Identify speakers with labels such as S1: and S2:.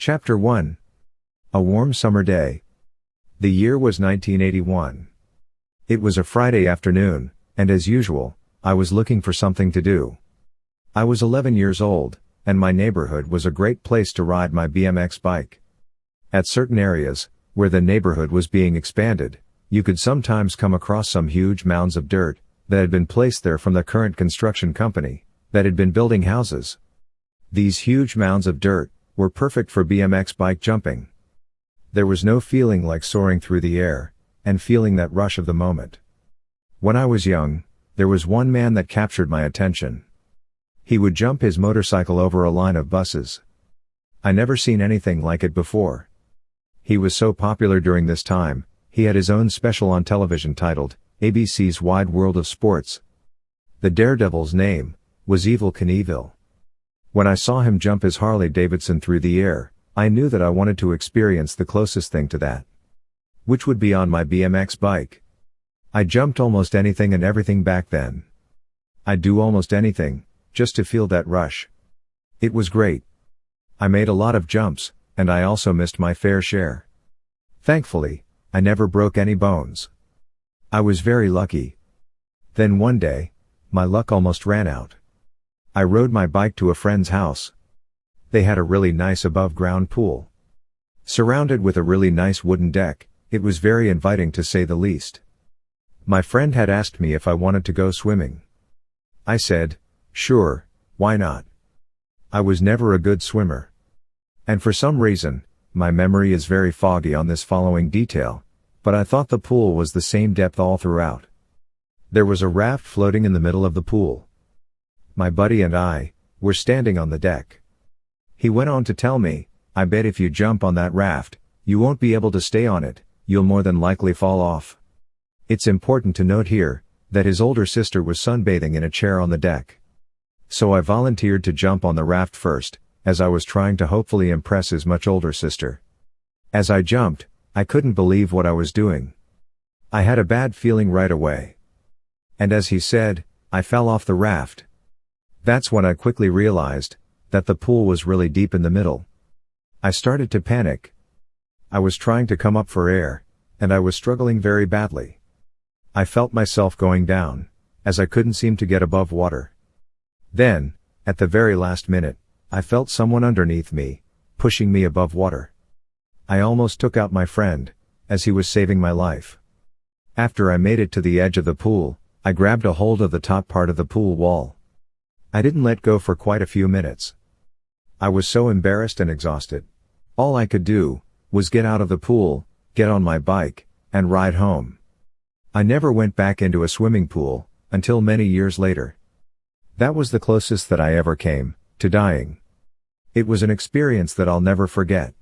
S1: Chapter 1. A warm summer day. The year was 1981. It was a Friday afternoon, and as usual, I was looking for something to do. I was 11 years old, and my neighborhood was a great place to ride my BMX bike. At certain areas, where the neighborhood was being expanded, you could sometimes come across some huge mounds of dirt that had been placed there from the current construction company that had been building houses. These huge mounds of dirt were perfect for BMX bike jumping. There was no feeling like soaring through the air and feeling that rush of the moment. When I was young, there was one man that captured my attention. He would jump his motorcycle over a line of buses. I never seen anything like it before. He was so popular during this time, he had his own special on television titled ABC's Wide World of Sports. The daredevil's name was Evil Knievel. When I saw him jump his Harley Davidson through the air, I knew that I wanted to experience the closest thing to that, which would be on my BMX bike. I jumped almost anything and everything back then. I'd do almost anything, just to feel that rush. It was great. I made a lot of jumps, and I also missed my fair share. Thankfully, I never broke any bones. I was very lucky. Then one day, my luck almost ran out. I rode my bike to a friend's house. They had a really nice above-ground pool. Surrounded with a really nice wooden deck, it was very inviting to say the least. My friend had asked me if I wanted to go swimming. I said, sure, why not? I was never a good swimmer. And for some reason, my memory is very foggy on this following detail, but I thought the pool was the same depth all throughout. There was a raft floating in the middle of the pool. My buddy and I were standing on the deck. He went on to tell me, I bet if you jump on that raft, you won't be able to stay on it, you'll more than likely fall off. It's important to note here, that his older sister was sunbathing in a chair on the deck. So I volunteered to jump on the raft first, as I was trying to hopefully impress his much older sister. As I jumped, I couldn't believe what I was doing. I had a bad feeling right away. And as he said, I fell off the raft. That's when I quickly realized that the pool was really deep in the middle. I started to panic. I was trying to come up for air, and I was struggling very badly. I felt myself going down, as I couldn't seem to get above water. Then, at the very last minute, I felt someone underneath me, pushing me above water. I almost took out my friend, as he was saving my life. After I made it to the edge of the pool, I grabbed a hold of the top part of the pool wall. I didn't let go for quite a few minutes. I was so embarrassed and exhausted. All I could do was get out of the pool, get on my bike, and ride home. I never went back into a swimming pool until many years later. That was the closest that I ever came to dying. It was an experience that I'll never forget.